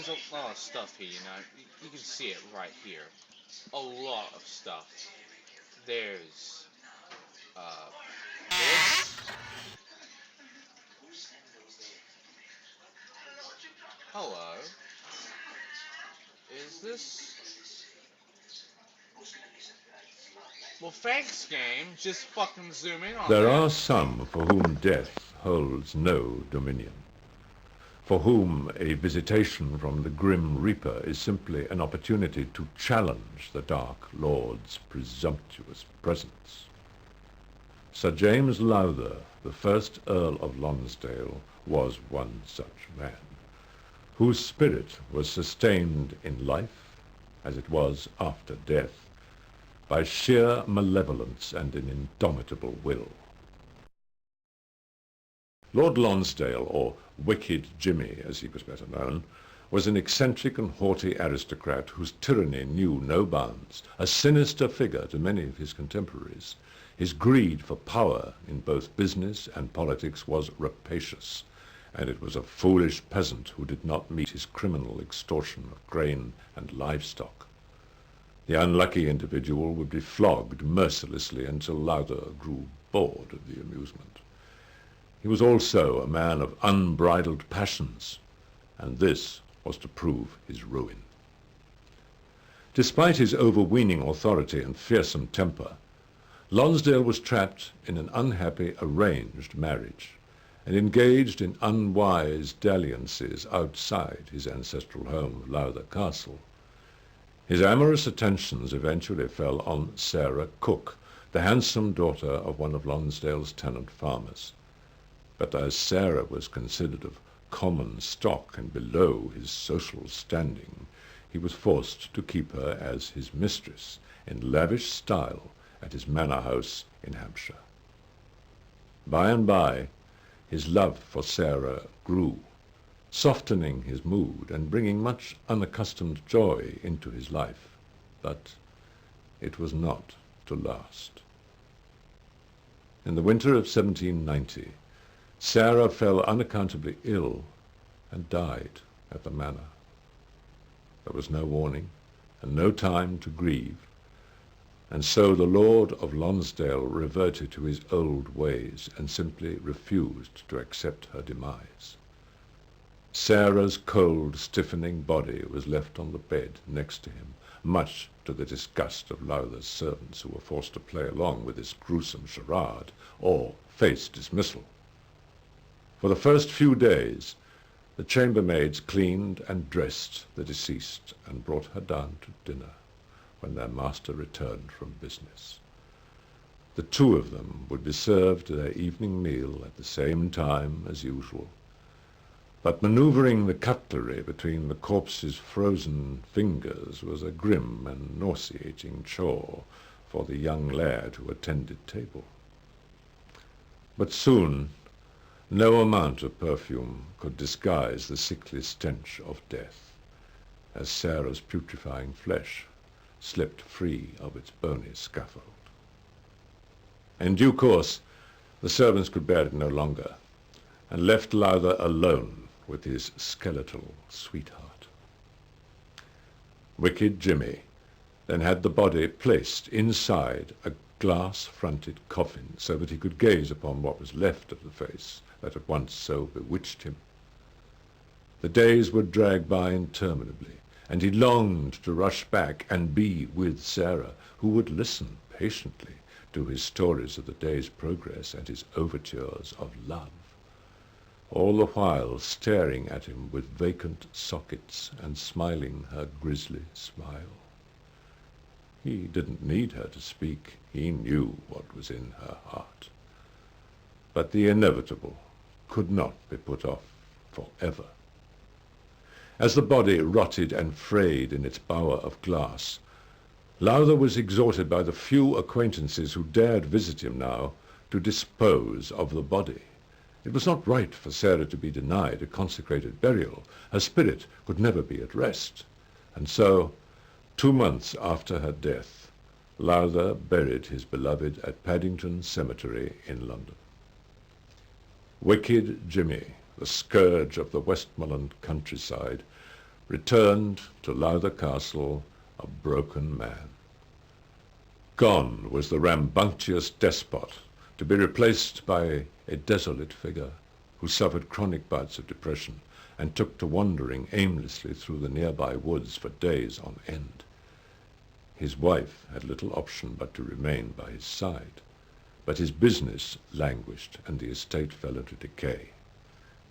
there's a lot of stuff here, you know. You can see it right here. A lot of stuff. There's this. Hello. Is this? Well, thanks, game. Just fucking zoom in on There that. are some for whom death holds no dominion, for whom a visitation from the grim reaper is simply an opportunity to challenge the Dark Lord's presumptuous presence. Sir James Lowther, the first Earl of Lonsdale, was one such man, whose spirit was sustained in life, as it was after death, by sheer malevolence and an indomitable will. Lord Lonsdale, or Wicked Jimmy, as he was better known, was an eccentric and haughty aristocrat whose tyranny knew no bounds, a sinister figure to many of his contemporaries. His greed for power in both business and politics was rapacious, and it was a foolish peasant who did not meet his criminal extortion of grain and livestock. The unlucky individual would be flogged mercilessly until Lowther grew bored of the amusement. He was also a man of unbridled passions, and this was to prove his ruin. Despite his overweening authority and fearsome temper, Lonsdale was trapped in an unhappy arranged marriage and engaged in unwise dalliances outside his ancestral home of Lowther Castle. His amorous attentions eventually fell on Sarah Cook, the handsome daughter of one of Lonsdale's tenant farmers. But as Sarah was considered of common stock and below his social standing, he was forced to keep her as his mistress in lavish style at his manor house in Hampshire. By and by, his love for Sarah grew, softening his mood and bringing much unaccustomed joy into his life. But it was not to last. In the winter of 1790, Sarah fell unaccountably ill and died at the manor. There was no warning and no time to grieve, and so the Lord of Lonsdale reverted to his old ways and simply refused to accept her demise. Sarah's cold, stiffening body was left on the bed next to him, much to the disgust of Lowther's servants, who were forced to play along with this gruesome charade or face dismissal. For the first few days, the chambermaids cleaned and dressed the deceased and brought her down to dinner when their master returned from business. The two of them would be served their evening meal at the same time as usual, but maneuvering the cutlery between the corpse's frozen fingers was a grim and nauseating chore for the young lad who attended table. But soon, no amount of perfume could disguise the sickly stench of death, as Sarah's putrefying flesh slipped free of its bony scaffold. In due course, the servants could bear it no longer, and left Lowther alone with his skeletal sweetheart. Wicked Jimmy then had the body placed inside a glass-fronted coffin so that he could gaze upon what was left of the face that had once so bewitched him. The days would drag by interminably, and he longed to rush back and be with Sarah, who would listen patiently to his stories of the day's progress and his overtures of love, all the while staring at him with vacant sockets and smiling her grisly smile. He didn't need her to speak. He knew what was in her heart. But the inevitable could not be put off forever. As the body rotted and frayed in its bower of glass, Lowther was exhorted by the few acquaintances who dared visit him now to dispose of the body. It was not right for Sarah to be denied a consecrated burial. Her spirit could never be at rest. And so, 2 months after her death, Lowther buried his beloved at Paddington Cemetery in London. Wicked Jimmy, the scourge of the Westmoreland countryside, returned to Lowther Castle a broken man. Gone was the rambunctious despot, to be replaced by a desolate figure who suffered chronic bouts of depression and took to wandering aimlessly through the nearby woods for days on end. His wife had little option but to remain by his side, but his business languished and the estate fell into decay.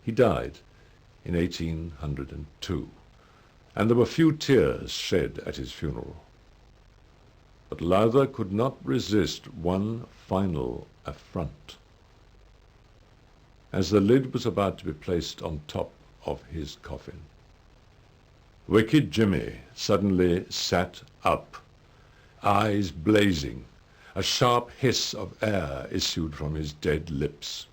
He died in 1802, and there were few tears shed at his funeral. But Lowther could not resist one final affront. As the lid was about to be placed on top of his coffin, Wicked Jimmy suddenly sat up, eyes blazing. A sharp hiss of air issued from his dead lips.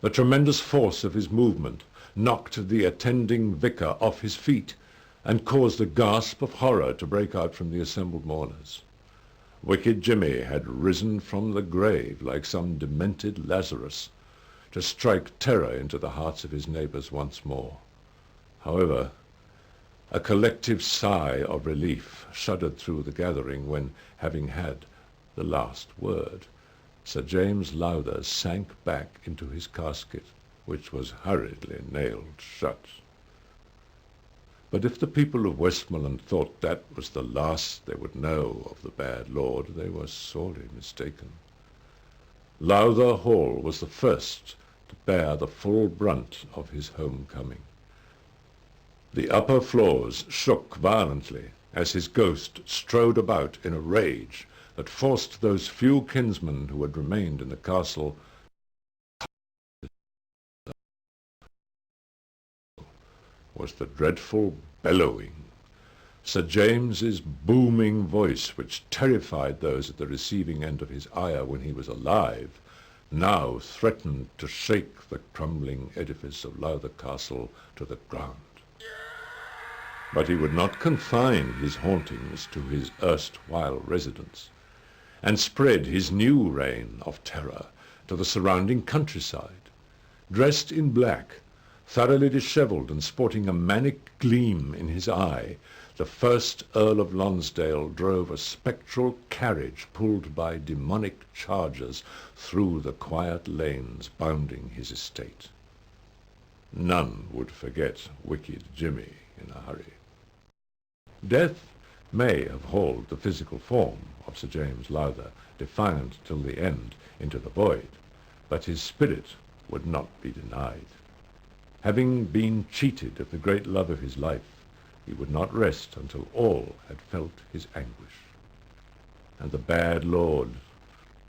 The tremendous force of his movement knocked the attending vicar off his feet and caused a gasp of horror to break out from the assembled mourners. Wicked Jimmy had risen from the grave like some demented Lazarus, to strike terror into the hearts of his neighbors once more. However, a collective sigh of relief shuddered through the gathering when, having had the last word, Sir James Lowther sank back into his casket, which was hurriedly nailed shut. But if the people of Westmoreland thought that was the last they would know of the bad lord, they were sorely mistaken. Lowther Hall was the first to bear the full brunt of his homecoming. The upper floors shook violently as his ghost strode about in a rage that forced those few kinsmen who had remained in the castle was the dreadful bellowing. Sir James's booming voice, which terrified those at the receiving end of his ire when he was alive, now threatened to shake the crumbling edifice of Lowther Castle to the ground. But he would not confine his hauntings to his erstwhile residence, and spread his new reign of terror to the surrounding countryside. Dressed in black, thoroughly dishevelled and sporting a manic gleam in his eye, the first Earl of Lonsdale drove a spectral carriage pulled by demonic chargers through the quiet lanes bounding his estate. None would forget Wicked Jimmy in a hurry. Death may have hauled the physical form of Sir James Lowther, defiant till the end, into the void, but his spirit would not be denied. Having been cheated of the great love of his life, he would not rest until all had felt his anguish. And the bad lord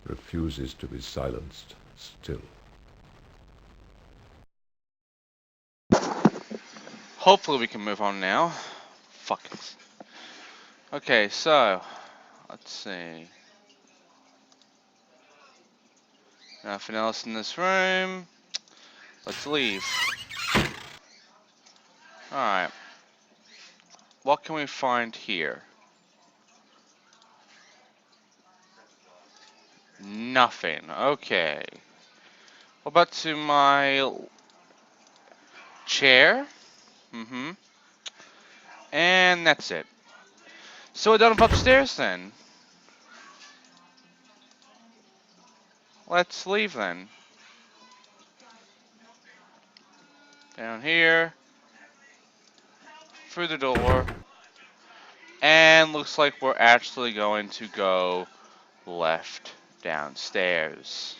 refuses to be silenced still. Hopefully we can move on now. Fuck it. Okay, so let's see. Nothing else in this room. Let's leave. Alright. What can we find here? Nothing. Okay. What about to my chair? And that's it. So we're done up upstairs then. Let's leave then. Down here. Through the door. And looks like we're actually going to go left downstairs.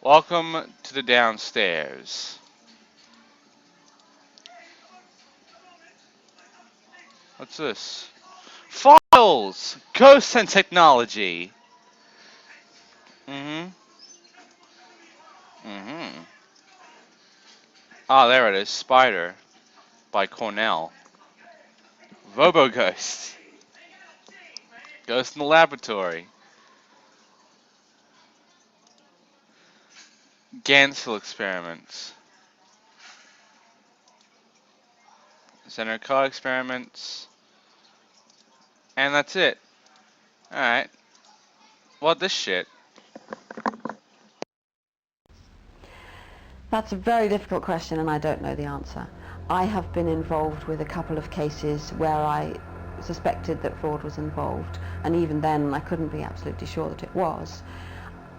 Welcome to the downstairs. What's this? Files! Ghosts and technology! Ah, there it is. Spider. By Cornell. Robo Ghost. Ghost in the laboratory. Gansel experiments. Center car experiments. And that's it. Alright. What this shit? That's a very difficult question, and I don't know the answer. I have been involved with a couple of cases where I suspected that fraud was involved, and even then I couldn't be absolutely sure that it was.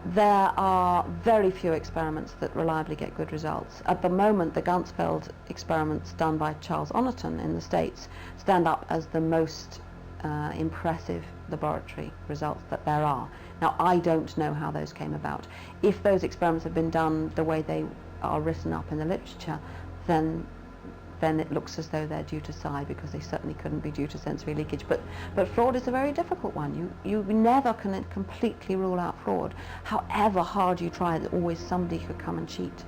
There are very few experiments that reliably get good results. At the moment, the Ganzfeld experiments done by Charles Oniton in the States stand up as the most impressive laboratory results that there are. Now, I don't know how those came about. If those experiments have been done the way they are written up in the literature, then it looks as though they're due to psi, because they certainly couldn't be due to sensory leakage. But fraud is a very difficult one. You never can completely rule out fraud. However hard you try, there's always somebody who could come and cheat.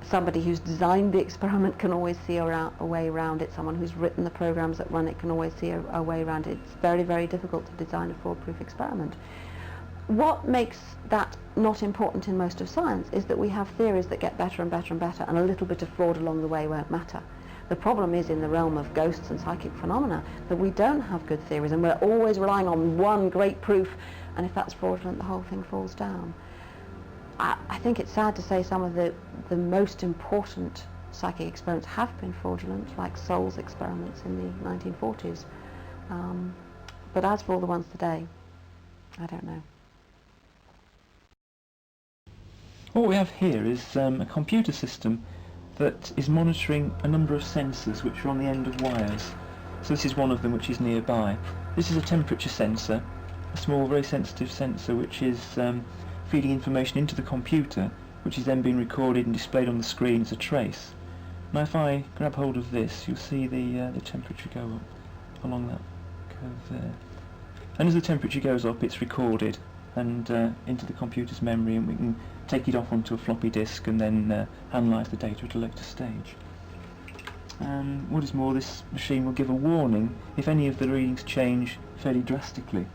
Somebody who's designed the experiment can always see a way around it. Someone who's written the programs that run it can always see a way around it. It's very, very difficult to design a fraud-proof experiment. What makes that not important in most of science is that we have theories that get better and better and better, and a little bit of fraud along the way won't matter. The problem is in the realm of ghosts and psychic phenomena that we don't have good theories, and we're always relying on one great proof, and if that's fraudulent, the whole thing falls down. I think it's sad to say some of the most important psychic experiments have been fraudulent, like Sol's experiments in the 1940s. But as for all the ones today, I don't know. What we have here is a computer system that is monitoring a number of sensors which are on the end of wires. So this is one of them which is nearby. This is a temperature sensor, a small, very sensitive sensor which is feeding information into the computer, which is then being recorded and displayed on the screen as a trace. Now if I grab hold of this, you'll see the temperature go up along that curve there. And as the temperature goes up, it's recorded and into the computer's memory, and we can take it off onto a floppy disk and then analyse the data at a later stage. And what is more, this machine will give a warning if any of the readings change fairly drastically.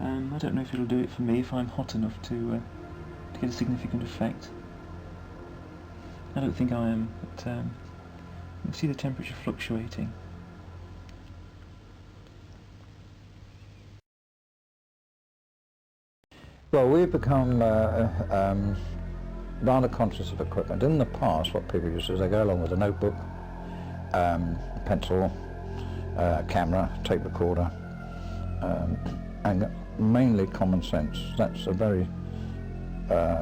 I don't know if it'll do it for me if I'm hot enough to get a significant effect. I don't think I am, but you can see the temperature fluctuating. Well, we've become rather conscious of equipment. In the past, what people used to do is they go along with a notebook, pencil, camera, tape recorder, and mainly common sense. That's a very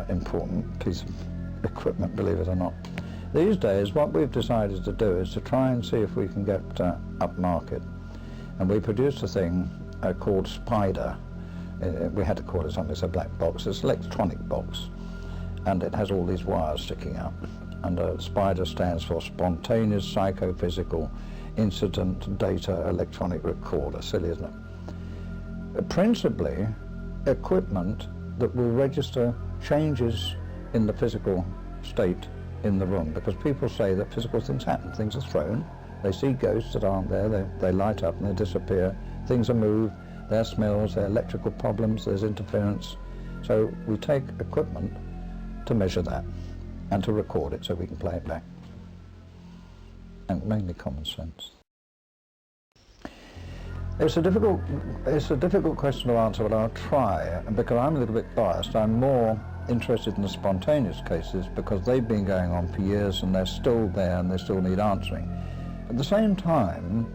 important piece of equipment, believe it or not. These days, what we've decided to do is to try and see if we can get upmarket. And we produced a thing called Spider. We had to call it something. It's a black box. It's an electronic box, and it has all these wires sticking out. And SPIDER stands for Spontaneous Psychophysical Incident Data Electronic Recorder. Silly, isn't it? Principally, equipment that will register changes in the physical state in the room, because people say that physical things happen. Things are thrown. They see ghosts that aren't there. They light up and they disappear. Things are moved. There are smells, there are electrical problems, there's interference. So we take equipment to measure that and to record it so we can play it back. And mainly common sense. It's a difficult question to answer, but I'll try. And because I'm a little bit biased, I'm more interested in the spontaneous cases because they've been going on for years and they're still there and they still need answering. At the same time,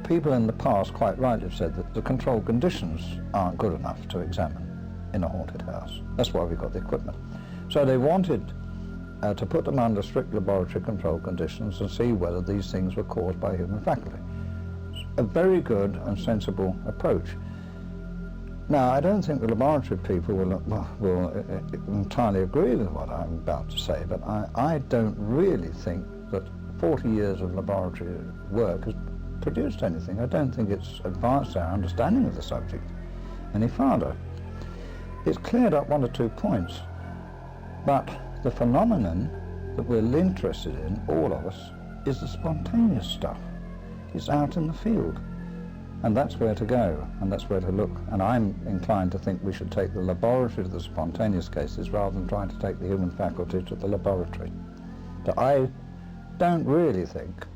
people in the past quite rightly have said that the control conditions aren't good enough to examine in a haunted house. That's why we got the equipment. So they wanted to put them under strict laboratory control conditions and see whether these things were caused by human faculty. A very good and sensible approach. Now, I don't think the laboratory people will entirely agree with what I'm about to say, but I don't really think that 40 years of laboratory work has produced anything. I don't think it's advanced our understanding of the subject any farther. It's cleared up one or two points, but the phenomenon that we're interested in, all of us, is the spontaneous stuff. It's out in the field, and that's where to go, and that's where to look. And I'm inclined to think we should take the laboratory to the spontaneous cases rather than trying to take the human faculty to the laboratory. But I don't really think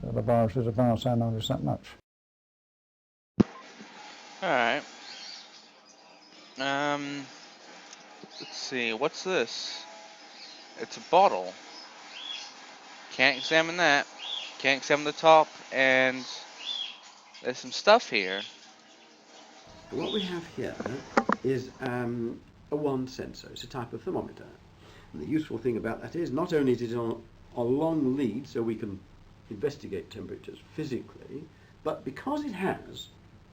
the laboratories advance our knowledge that much. Alright. Let's see, what's this? It's a bottle. Can't examine that. Can't examine the top, and there's some stuff here. What we have here is a wand sensor. It's a type of thermometer. And the useful thing about that is not only is it on a long lead so we can investigate temperatures physically, but because it has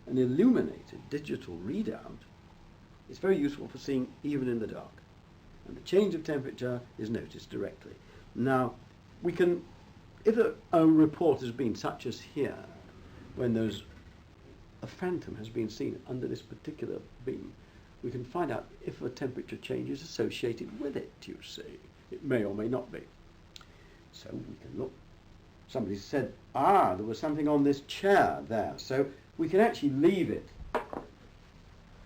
an illuminated digital readout, it's very useful for seeing even in the dark. And the change of temperature is noticed directly. Now, we can, if a report has been such as here, when there's a phantom has been seen under this particular beam, we can find out if a temperature change is associated with it, you see. It may or may not be. So we can look. Somebody said, there was something on this chair there. So we can actually leave it.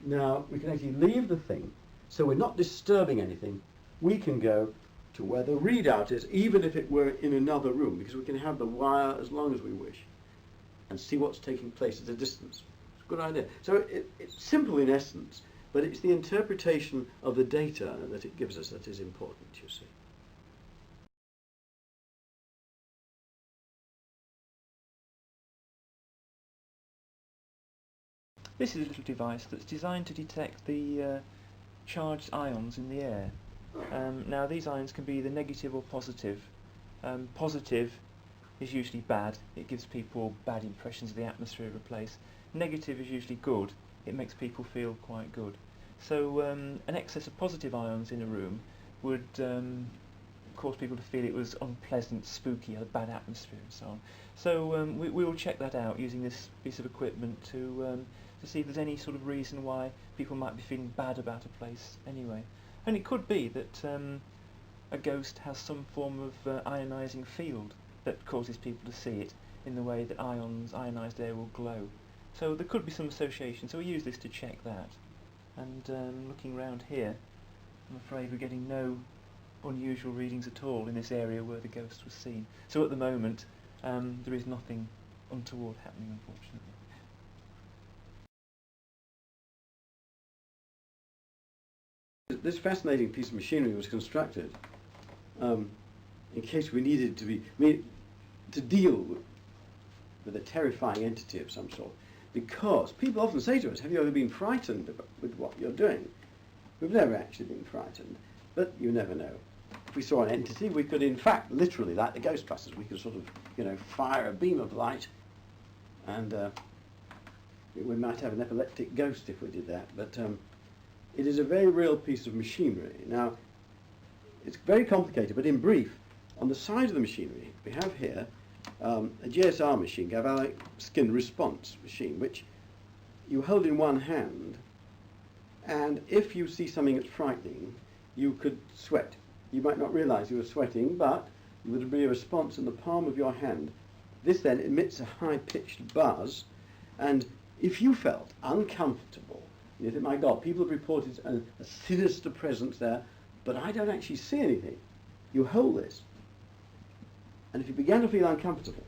Now, we can actually leave the thing, so we're not disturbing anything. We can go to where the readout is, even if it were in another room, because we can have the wire as long as we wish and see what's taking place at a distance. It's a good idea. So it's simple in essence, but it's the interpretation of the data that it gives us that is important, you see. This is a little device that's designed to detect the charged ions in the air. Now these ions can be either negative or positive. Positive is usually bad. It gives people bad impressions of the atmosphere of a place. Negative is usually good. It makes people feel quite good. So an excess of positive ions in a room would cause people to feel it was unpleasant, spooky, a bad atmosphere and so on. So we will check that out using this piece of equipment to see if there's any sort of reason why people might be feeling bad about a place anyway. And it could be that a ghost has some form of ionising field that causes people to see it in the way that ionised air will glow. So there could be some association, so we use this to check that. And looking around here, I'm afraid we're getting no unusual readings at all in this area where the ghost was seen. So at the moment, there is nothing untoward happening, unfortunately. This fascinating piece of machinery was constructed in case we needed to deal with a terrifying entity of some sort. Because people often say to us, have you ever been frightened with what you're doing? We've never actually been frightened, but you never know. If we saw an entity, we could in fact, literally, like the Ghostbusters, we could sort of, fire a beam of light, and we might have an epileptic ghost if we did that, but it is a very real piece of machinery. Now, it's very complicated, but in brief, on the side of the machinery, we have here a GSR machine, galvanic skin response machine, which you hold in one hand, and if you see something that's frightening, you could sweat. You might not realize you were sweating, but there would be a response in the palm of your hand. This then emits a high-pitched buzz, and if you felt uncomfortable, you think, my God, people have reported a sinister presence there, but I don't actually see anything. You hold this, and if you began to feel uncomfortable,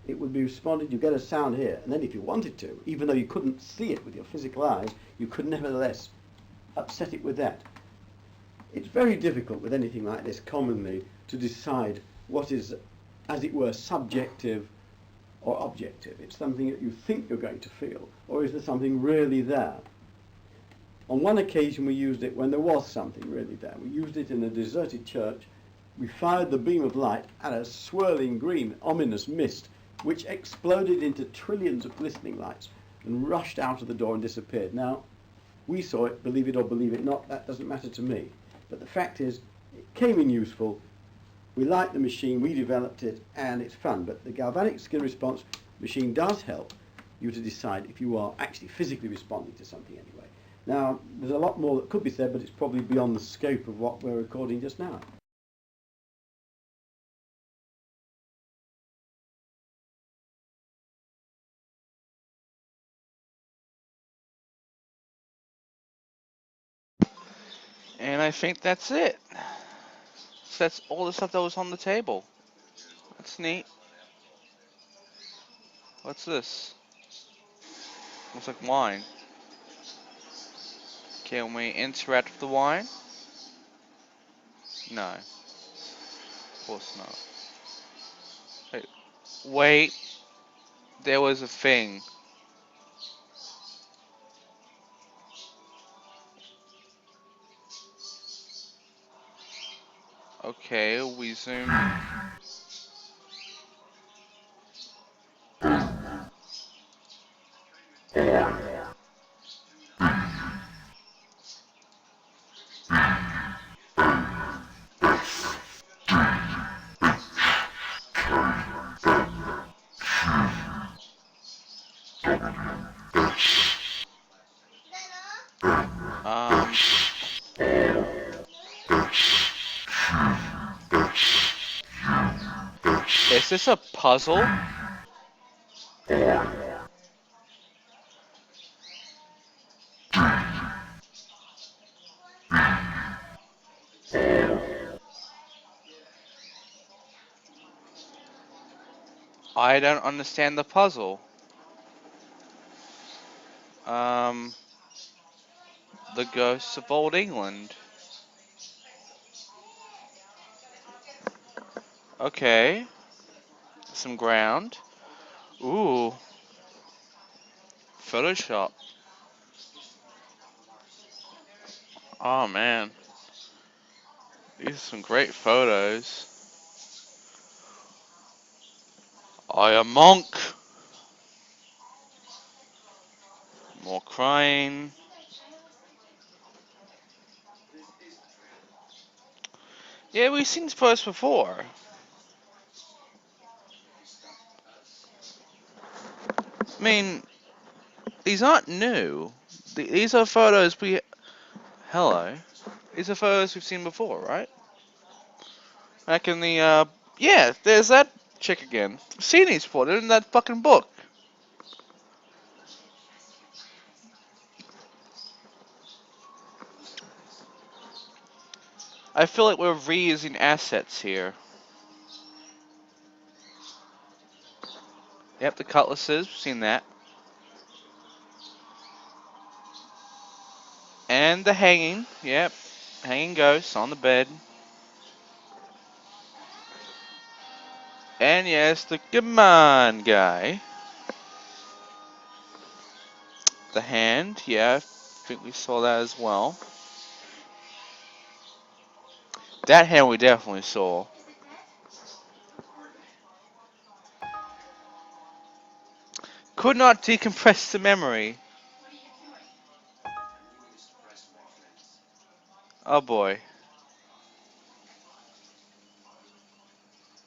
it would be responded, you get a sound here, and then if you wanted to, even though you couldn't see it with your physical eyes, you could nevertheless upset it with that. It's very difficult with anything like this commonly to decide what is, as it were, subjective or objective. It's something that you think you're going to feel, or is there something really there? On one occasion we used it when there was something really there. We used it in a deserted church. We fired the beam of light at a swirling green, ominous mist, which exploded into trillions of glistening lights and rushed out of the door and disappeared. Now, we saw it, believe it or believe it not, that doesn't matter to me. But the fact is, it came in useful. We like the machine, we developed it, and it's fun. But the galvanic skin response machine does help you to decide if you are actually physically responding to something anyway. Now, there's a lot more that could be said, but it's probably beyond the scope of what we're recording just now. And I think that's it. So that's all the stuff that was on the table. That's neat. What's this? Looks like wine. Can we interact with the wine? No. course not. Wait, there was a thing. Okay, we zoom. Um, is this a puzzle? I don't understand the puzzle. Um, the ghosts of old England. Okay, some ground. Ooh, Photoshop. Oh man, these are some great photos. I am monk. More crying. Yeah, we've seen this post before. I mean, these aren't new. These are photos we. Hello. These are photos we've seen before, right? Back in the, yeah, there's that chick again. I've seen these before. They're in that fucking book. I feel like we're reusing assets here. Yep, the cutlasses. We've seen that. And the hanging. Yep. Hanging ghosts on the bed. And yes, the come on guy. The hand. Yeah, I think we saw that as well. That hand we definitely saw. Could not decompress the memory. Oh boy.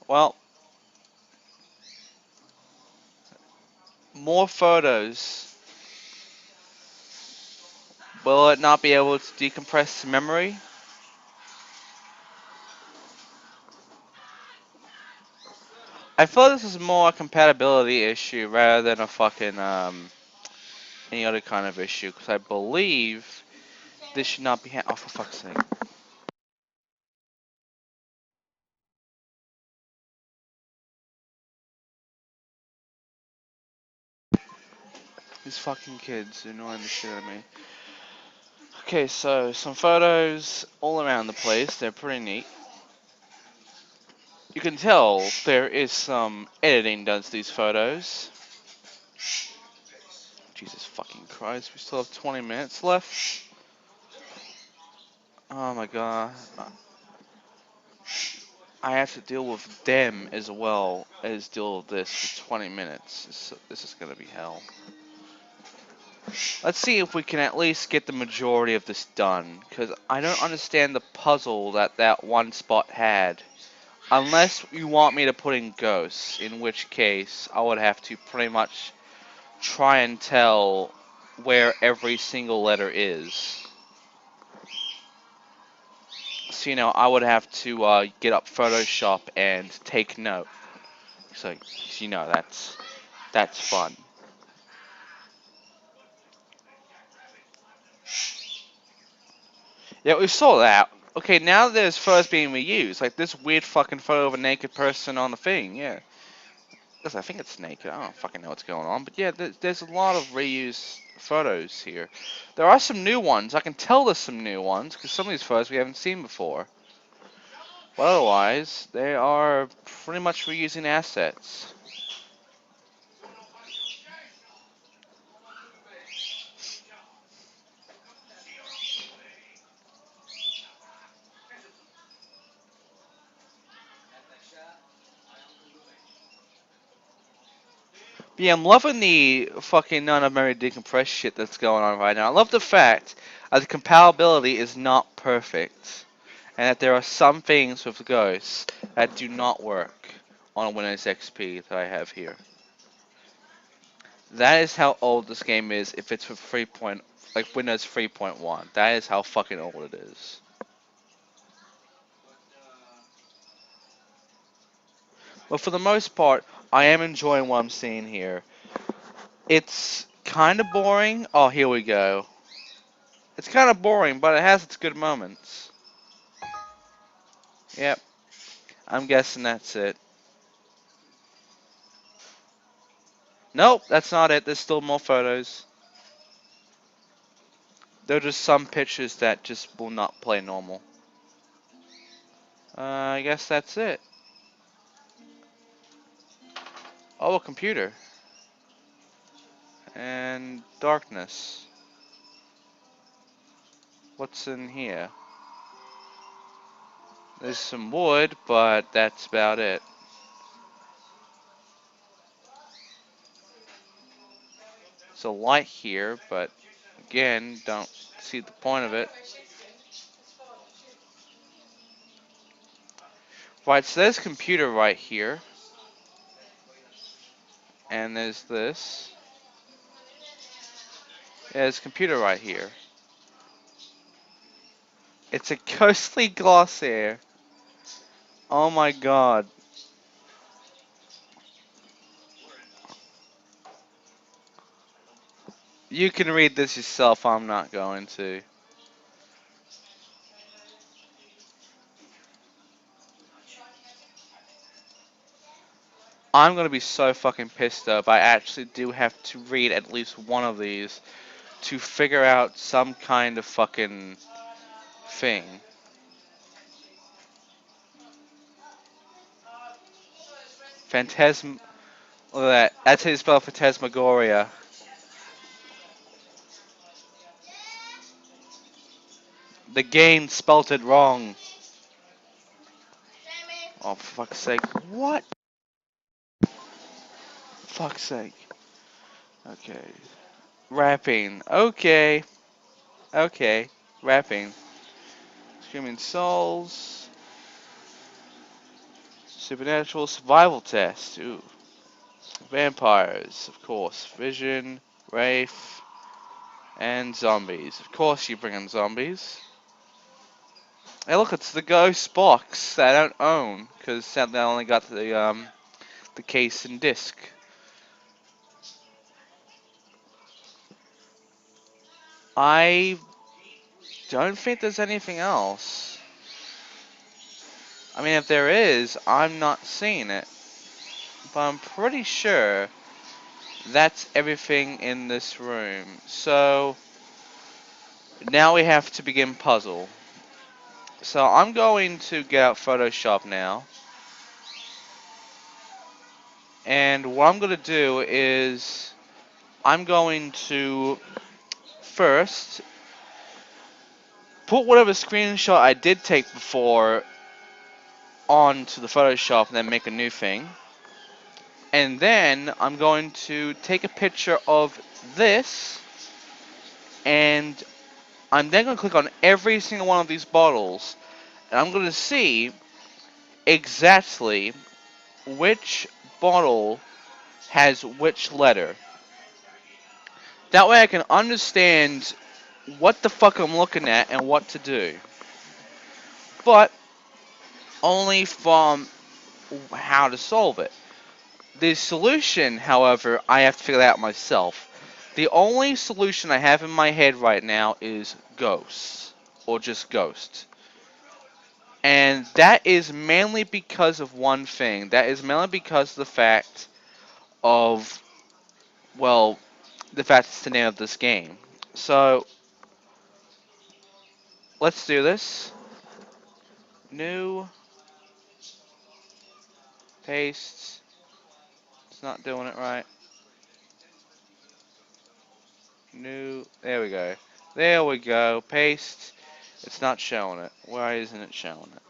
Well, more photos. Will it not be able to decompress the memory? I feel this is more a compatibility issue rather than a fucking any other kind of issue, because I believe this should not be oh, for fuck's sake. These fucking kids are annoying the shit out of me. Okay, so some photos all around the place. They're pretty neat. You can tell there is some editing done to these photos. Jesus fucking Christ, we still have 20 minutes left. Oh my god. I have to deal with them as well as deal with this for 20 minutes. This is gonna be hell. Let's see if we can at least get the majority of this done, because I don't understand the puzzle that that one spot had. Unless you want me to put in ghosts, in which case I would have to pretty much try and tell where every single letter is. So, you know, I would have to get up Photoshop and take note. So, you know, that's fun. Yeah, we saw that. Okay, now there's photos being reused. Like this weird fucking photo of a naked person on the thing, yeah. Because I think it's naked. I don't fucking know what's going on. But yeah, there's a lot of reused photos here. There are some new ones. I can tell there's some new ones, because some of these photos we haven't seen before. But otherwise, they are pretty much reusing assets. But yeah, I'm loving the fucking non-memory decompress shit that's going on right now. I love the fact that the compatibility is not perfect, and that there are some things with Ghosts that do not work on Windows XP that I have here. That is how old this game is if it's with like Windows 3.1. That is how fucking old it is. But for the most part, I am enjoying what I'm seeing here. It's kind of boring. Oh, here we go. It's kind of boring, but it has its good moments. Yep, I'm guessing that's it. Nope, that's not it. There's still more photos. There are just some pictures that just will not play normal. I guess that's it. Oh, a computer. And darkness. What's in here? There's some wood, but that's about it. There's a light here, but again, don't see the point of it. Right, so there's a computer right here. And there's this. Yeah, there's a computer right here. It's a ghostly glossaire. Oh my god. You can read this yourself, I'm not going to. I'm gonna be so fucking pissed though if I actually do have to read at least one of these to figure out some kind of fucking thing. Phantasm. Look at that. That's how you spell Phantasmagoria. The game spelt it wrong. Oh, for fuck's sake. What? Fuck's sake. Okay. Rapping. Okay. Okay. Rapping. Screaming Souls. Supernatural Survival Test. Ooh. Vampires, of course. Vision. Wraith. And zombies. Of course you bring in zombies. Hey look, it's the ghost box that I don't own. Because sadly I only got the case and disc. I don't think there's anything else. I mean, if there is, I'm not seeing it. But I'm pretty sure that's everything in this room. So, now we have to begin puzzle. So, I'm going to get out Photoshop now. And what I'm going to do is, I'm going to first put whatever screenshot I did take before onto the Photoshop and then make a new thing. And then I'm going to take a picture of this, and I'm then going to click on every single one of these bottles, and I'm going to see exactly which bottle has which letter. That way I can understand what the fuck I'm looking at and what to do. But only from how to solve it. The solution, however, I have to figure out myself. The only solution I have in my head right now is ghosts. Or just ghosts. And that is mainly because of one thing. That is mainly because of the fact of, well, the fact it's the name of this game. So, let's do this. New Paste. It's not doing it right. New. There we go. There we go. Paste. It's not showing it. Why isn't it showing it?